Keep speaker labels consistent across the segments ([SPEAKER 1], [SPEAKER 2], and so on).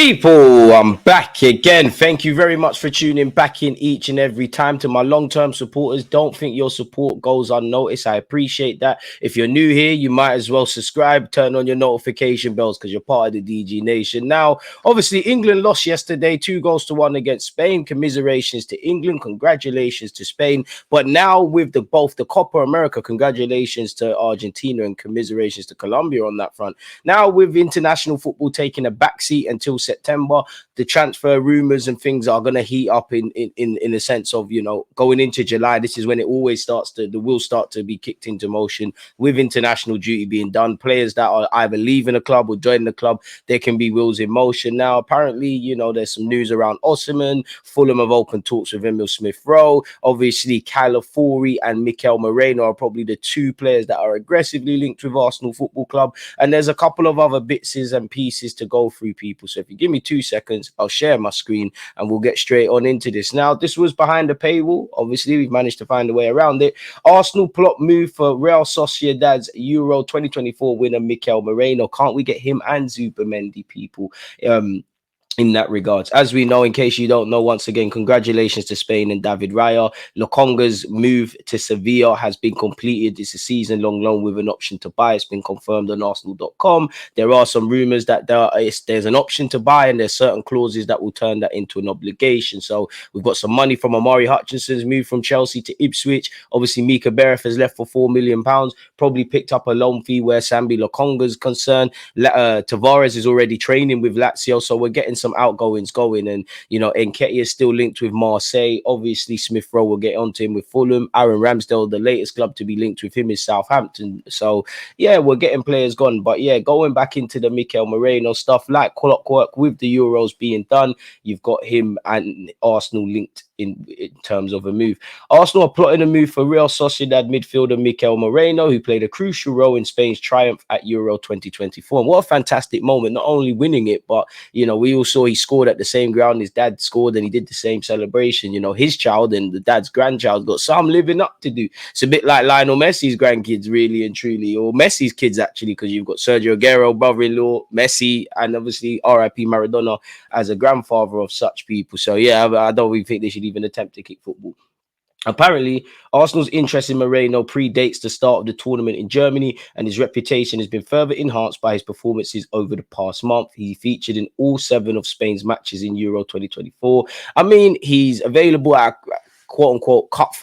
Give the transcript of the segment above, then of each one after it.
[SPEAKER 1] People, I'm back again. Thank you very much for tuning back in each and every time. To my long-term supporters, don't think your support goes unnoticed. I appreciate that. If you're new here, you might as well subscribe, turn on your notification bells because you're part of the DG Nation. Now, obviously, England lost yesterday, 2-1 against Spain. Commiserations to England, congratulations to Spain. But now with both the Copa America, congratulations to Argentina and commiserations to Colombia on that front. Now with international football taking a backseat until September, the transfer rumors and things are going to heat up in the sense of, you know, going into July. This is when it always starts to, the wheels start to be kicked into motion with international duty being done. Players that are either leaving a club or joining the club, there can be wheels in motion. Now, apparently, you know, there's some news around Oshimen. Fulham have opened talks with Smith Rowe. Obviously, Calafori and Mikel Moreno are probably the two players that are aggressively linked with Arsenal Football Club. And there's a couple of other bits and pieces to go through, people. So if you give me 2 seconds, I'll share my screen and we'll get straight on into this. Now, this was behind the paywall. Obviously, we've managed to find a way around it. Arsenal plot move for Real Sociedad's Euro 2024 winner, Mikel Moreno. Can't we get him and Zubimendi, people? In that regards, as we know, in case you don't know, once again, congratulations to Spain and David Raya. Lokonga's move to Sevilla has been completed. It's a season-long loan with an option to buy. It's been confirmed on Arsenal.com. There are some rumors that there's an option to buy, and there's certain clauses that will turn that into an obligation. So we've got some money from Amari Hutchinson's move from Chelsea to Ipswich. Obviously, Mika Bereth has left for £4 million. Probably picked up a loan fee where Sambi Lokonga's concerned. Tavares is already training with Lazio, so we're getting some outgoings going, and you know, Nketiah is still linked with Marseille. Obviously, Smith Rowe will get onto him with Fulham. Aaron Ramsdale, the latest club to be linked with him, is Southampton. So yeah, we're getting players gone. But yeah, going back into the Mikel Moreno stuff, like clockwork with the Euros being done, you've got him and Arsenal linked in terms of a move. Arsenal are plotting a move for Real Sociedad midfielder Mikel Moreno, who played a crucial role in Spain's triumph at Euro 2024. And what a fantastic moment, not only winning it, but you know, we all saw he scored at the same ground his dad scored, and he did the same celebration. You know, his child and the dad's grandchild got some living up to do. It's a bit like Lionel Messi's grandkids, really and truly, or Messi's kids actually, because you've got Sergio Aguero, brother-in-law, Messi, and obviously R.I.P. Maradona as a grandfather of such people. So yeah, I don't really think they should even attempt to kick football. Apparently, Arsenal's interest in Moreno predates the start of the tournament in Germany, and his reputation has been further enhanced by his performances over the past month. He featured in all 7 of Spain's matches in Euro 2024. I mean, he's available at quote-unquote cut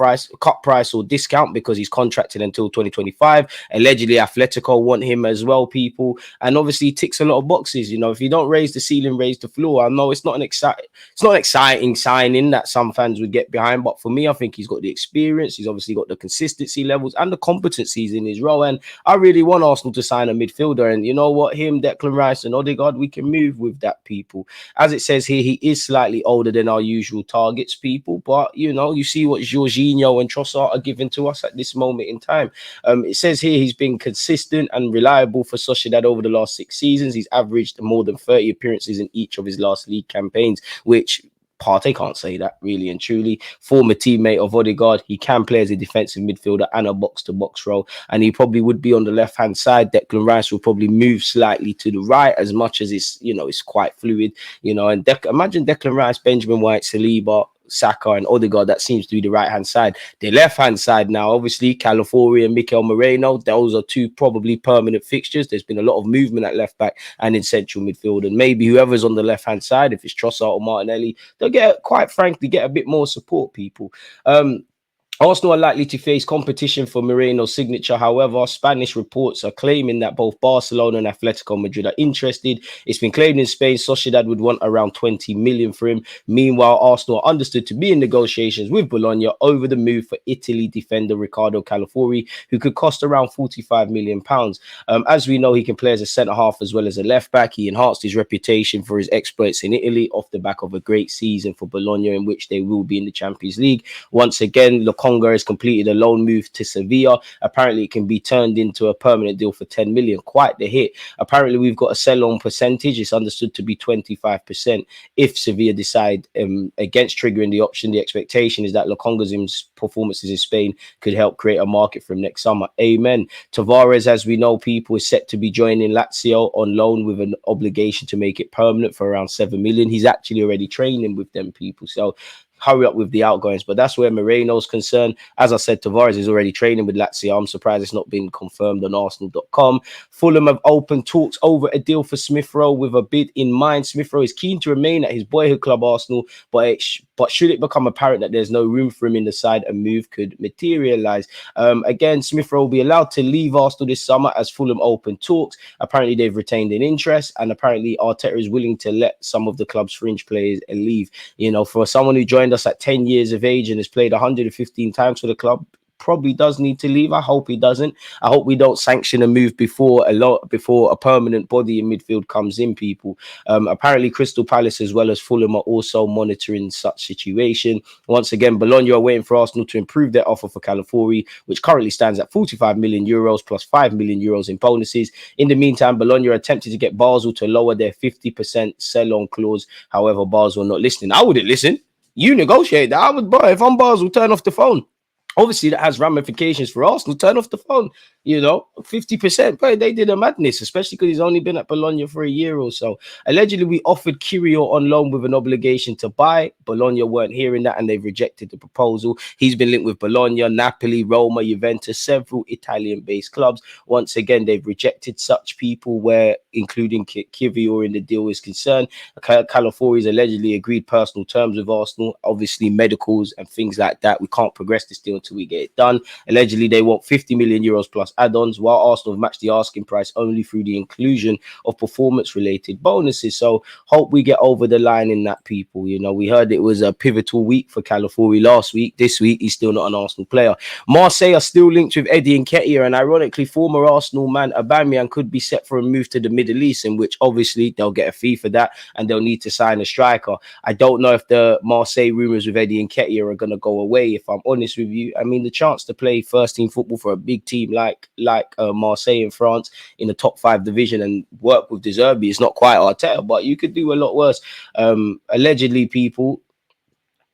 [SPEAKER 1] price or discount because he's contracted until 2025. Allegedly, Atletico want him as well, people, and obviously he ticks a lot of boxes. You know, if you don't raise the ceiling, raise the floor. I know it's not an exciting signing that some fans would get behind, but for me, I think he's got the experience, he's obviously got the consistency levels and the competencies in his role, and I really want Arsenal to sign a midfielder. And you know what, him, Declan Rice and Odegaard, we can move with that, people. As it says here, he is slightly older than our usual targets, people, but you know, you see what Jorginho and Trossard are giving to us at this moment in time. It says here he's been consistent and reliable for Sociedad over the last 6 seasons. He's averaged more than 30 appearances in each of his last league campaigns, which Partey can't say that, really and truly. Former teammate of Odegaard, he can play as a defensive midfielder and a box-to-box role, and he probably would be on the left-hand side. Declan Rice will probably move slightly to the right, as much as it's, you know, it's quite fluid, you know. And imagine Declan Rice, Benjamin White, Saliba, Saka and Odegaard. That seems to be the right-hand side. The left-hand side now, obviously, Calafori and Mikel Moreno, those are 2 probably permanent fixtures. There's been a lot of movement at left-back and in central midfield, and maybe whoever's on the left-hand side, if it's Trossard or Martinelli, they'll quite frankly, get a bit more support, people. Arsenal are likely to face competition for Moreno's signature. However, Spanish reports are claiming that both Barcelona and Atletico Madrid are interested. It's been claimed in Spain Sociedad would want around 20 million for him. Meanwhile, Arsenal are understood to be in negotiations with Bologna over the move for Italy defender Riccardo Calafori, who could cost around £45 million. As we know, he can play as a centre-half as well as a left-back. He enhanced his reputation for his exploits in Italy off the back of a great season for Bologna, in which they will be in the Champions League. Once again, Lokonga Lokonga has completed a loan move to Sevilla. Apparently, it can be turned into a permanent deal for 10 million. Quite the hit. Apparently, we've got a sell-on percentage. It's understood to be 25%. If Sevilla decide against triggering the option, the expectation is that Lokonga's performances in Spain could help create a market for him next summer. Amen. Tavares, as we know, people, is set to be joining Lazio on loan with an obligation to make it permanent for around 7 million. He's actually already training with them people. So hurry up with the outgoings. But that's where Moreno's concerned. As I said, Tavares is already training with Lazio. I'm surprised it's not been confirmed on Arsenal.com. Fulham have opened talks over a deal for Smith Rowe with a bid in mind. Smith Rowe is keen to remain at his boyhood club Arsenal, but should it become apparent that there's no room for him in the side, a move could materialise. Again, Smith Rowe will be allowed to leave Arsenal this summer as Fulham open talks. Apparently, they've retained an interest, and apparently Arteta is willing to let some of the club's fringe players leave. You know, for someone who joined us at 10 years of age and has played 115 times for the club, probably does need to leave. I hope he doesn't. I hope we don't sanction a move before a permanent body in midfield comes in, people. Apparently Crystal Palace as well as Fulham are also monitoring such situation. Once again, Bologna are waiting for Arsenal to improve their offer for Calafori, which currently stands at 45 million euros plus 5 million euros in bonuses. In the meantime, Bologna are attempting to get Basel to lower their 50% sell-on clause. However, Basel are not listening. I wouldn't listen. You negotiate that. I would buy. If I'm Basel, turn off the phone. Obviously, that has ramifications for Arsenal. Turn off the phone, 50%. But they did a madness, especially because he's only been at Bologna for a year or so. Allegedly, we offered Kirio on loan with an obligation to buy. Bologna weren't hearing that, and they've rejected the proposal. He's been linked with Bologna, Napoli, Roma, Juventus, several Italian-based clubs. Once again, they've rejected such people, where including Kirio in the deal is concerned. Calafori's allegedly agreed personal terms with Arsenal, obviously medicals and things like that. We can't progress this deal until we get it done. Allegedly, they want 50 million euros plus add-ons, while Arsenal have matched the asking price only through the inclusion of performance-related bonuses. So hope we get over the line in that, people. We heard it was a pivotal week for Calafori last week. This week, he's still not an Arsenal player. Marseille are still linked with Eddie Nketiah, and ironically, former Arsenal man Aubameyang could be set for a move to the Middle East, in which obviously they'll get a fee for that, and they'll need to sign a striker. I don't know if the Marseille rumours with Eddie Nketiah are going to go away, if I'm honest with you. I mean, the chance to play first team football for a big team like Marseille in France in the top 5 division and work with De Zerbi is not quite Arteta, but you could do a lot worse. Allegedly, people,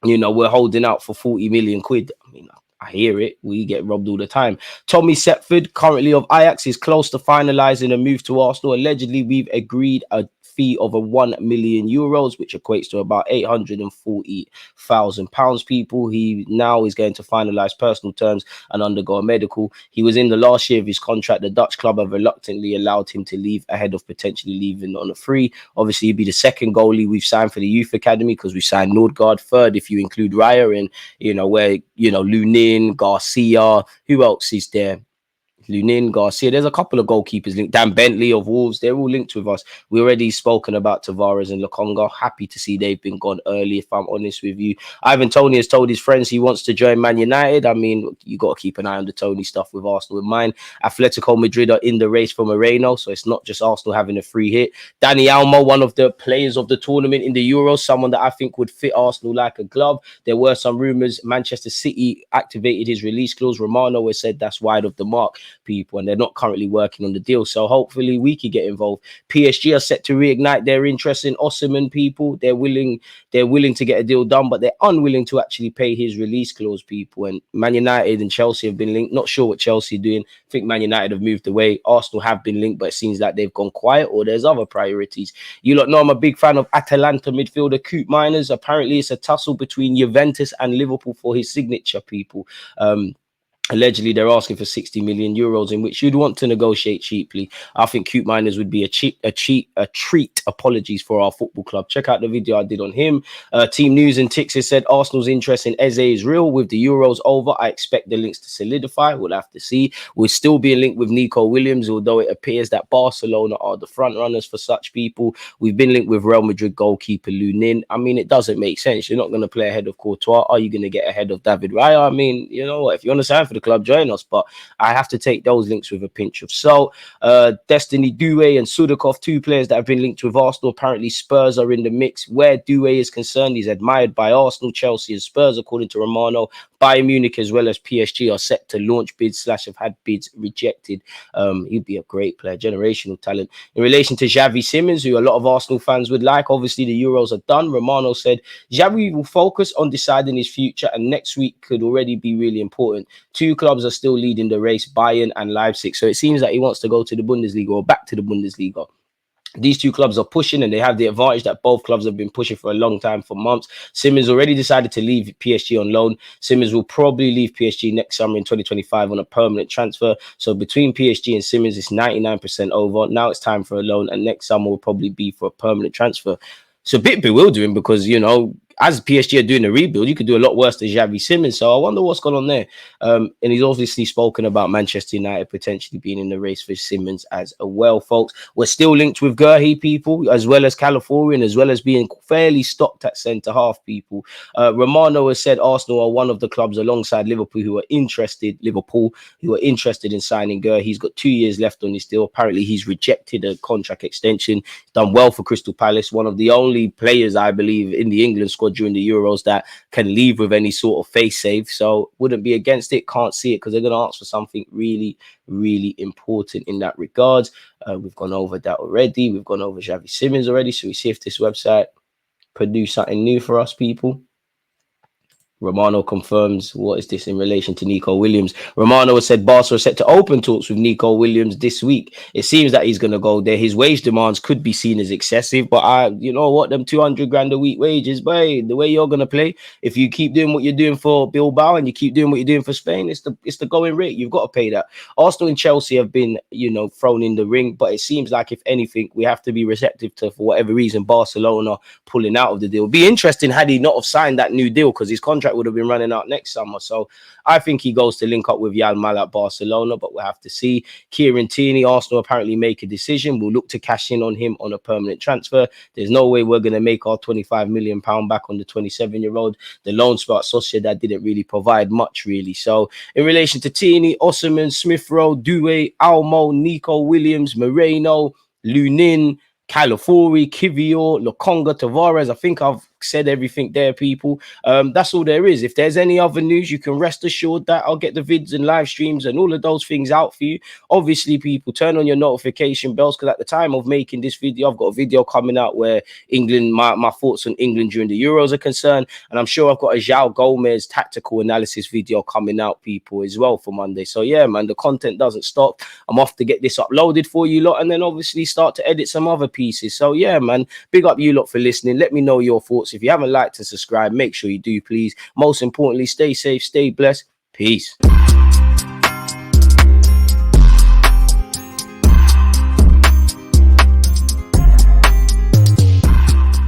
[SPEAKER 1] we're holding out for 40 million quid. I mean, I hear it. We get robbed all the time. Tommy Setford, currently of Ajax, is close to finalising a move to Arsenal. Allegedly, we've agreed a fee of 1 million euros, which equates to about £840,000. People, he now is going to finalise personal terms and undergo a medical. He was in the last year of his contract. The Dutch club have reluctantly allowed him to leave ahead of potentially leaving on a free. Obviously, he'd be the second goalie we've signed for the youth academy, because we signed Nordgaard. Third, if you include Raya, and Lunin, Garcia, who else is there? Lunin, Garcia. There's a couple of goalkeepers linked. Dan Bentley of Wolves. They're all linked with us. We already spoken about Tavares and Lokonga. Happy to see they've been gone early, if I'm honest with you. Ivan Toney has told his friends he wants to join Man United. I mean, you got to keep an eye on the Toney stuff with Arsenal in mind. Atletico Madrid are in the race for Moreno, so it's not just Arsenal having a free hit. Dani Almo, one of the players of the tournament in the Euros, someone that I think would fit Arsenal like a glove. There were some rumours Manchester City activated his release clause. Romano has said that's wide of the mark, people, and they're not currently working on the deal, so hopefully we could get involved. PSG are set to reignite their interest in Oshimen, people. They're willing to get a deal done, but they're unwilling to actually pay his release clause, people. And Man United and Chelsea have been linked. Not sure what Chelsea are doing. I think Man United have moved away. Arsenal have been linked, but it seems like they've gone quiet, or there's other priorities. You lot know I'm a big fan of Atalanta midfielder Coop Miners. Apparently it's a tussle between Juventus and Liverpool for his signature, people. Allegedly, they're asking for 60 million euros, in which you'd want to negotiate cheaply. I think Coop Miners would be a treat. Apologies for our football club. Check out the video I did on him. Team News and Tix has said Arsenal's interest in Eze is real. With the Euros over, I expect the links to solidify. We'll have to see. We're still being linked with Nico Williams, although it appears that Barcelona are the front runners for such people. We've been linked with Real Madrid goalkeeper Lunin. I mean, it doesn't make sense. You're not going to play ahead of Courtois. Are you going to get ahead of David Raya? I mean, you know what? If you want to sign for the club, join us, but I have to take those links with a pinch of salt. Destiny Doué and Sudakov, 2 players that have been linked with Arsenal. Apparently Spurs are in the mix. Where Doué is concerned, he's admired by Arsenal, Chelsea and Spurs, according to Romano. Bayern Munich as well as PSG are set to launch bids / have had bids rejected. He'd be a great player, generational talent. In relation to Xavi Simons, who a lot of Arsenal fans would like, obviously the Euros are done. Romano said Xavi will focus on deciding his future, and next week could already be really important. Two clubs are still leading the race, Bayern and Leipzig. So it seems that he wants to go to the Bundesliga or back to the Bundesliga. These two clubs are pushing, and they have the advantage that both clubs have been pushing for a long time, for months. Simmons already decided to leave PSG on loan. Simmons will probably leave PSG next summer in 2025 on a permanent transfer. So between PSG and Simmons, it's 99% over. Now it's time for a loan, and next summer will probably be for a permanent transfer. It's a bit bewildering because, you know, as PSG are doing a rebuild, you could do a lot worse than Xavi Simons. So I wonder what's going on there. And he's obviously spoken about Manchester United potentially being in the race for Simons as well, folks. We're still linked with Gurhi, people, as well as Calafori, and as well as being fairly stocked at centre-half, people. Romano has said Arsenal are one of the clubs alongside Liverpool who are interested in signing Gurhi. He's got 2 years left on his deal. Apparently, he's rejected a contract extension. He's done well for Crystal Palace, one of the only players, I believe, in the England squad during the Euros that can leave with any sort of face save. So wouldn't be against it. Can't see it because they're going to ask for something really, really important in that regard. We've gone over that already. We've gone over Xavi Simons already. So we see if this website produce something new for us, people. Romano confirms. What is this in relation to Nico Williams? Romano has said Barca are set to open talks with Nico Williams this week. It seems that he's going to go there. His wage demands could be seen as excessive, but you know what? Them 200 grand a week wages, boy, the way you're going to play, if you keep doing what you're doing for Bilbao and you keep doing what you're doing for Spain, it's the going rate. You've got to pay that. Arsenal and Chelsea have been, you know, thrown in the ring, but it seems like if anything, we have to be receptive to, for whatever reason, Barcelona pulling out of the deal. It'd be interesting had he not have signed that new deal because his contract would have been running out next summer. So I think he goes to link up with Yamal at Barcelona, but we'll have to see. Kieran Tierney, Arsenal apparently make a decision. We'll look to cash in on him on a permanent transfer. There's no way we're going to make our £25 million back on the 27-year-old. The loan spot Sociedad didn't really provide much, really. So in relation to Tierney, Oshimen, Smith Rowe, Doué, Almo, Nico Williams, Moreno, Lunin, Calafori, Kivior, Lokonga, Tavares. I think I've said everything there, people. That's all there is. If there's any other news, you can rest assured that I'll get the vids and live streams and all of those things out for you. Obviously, people, turn on your notification bells because at the time of making this video, I've got a video coming out where England, my thoughts on England during the Euros are concerned, and I'm sure I've got a João Gomez tactical analysis video coming out, people, as well for Monday. So yeah, man, the content doesn't stop. I'm off to get this uploaded for you lot and then obviously start to edit some other pieces. So yeah, man, big up you lot for listening. Let me know your thoughts. If you haven't liked and subscribed, make sure you do, please. Most importantly, stay safe, stay blessed. Peace.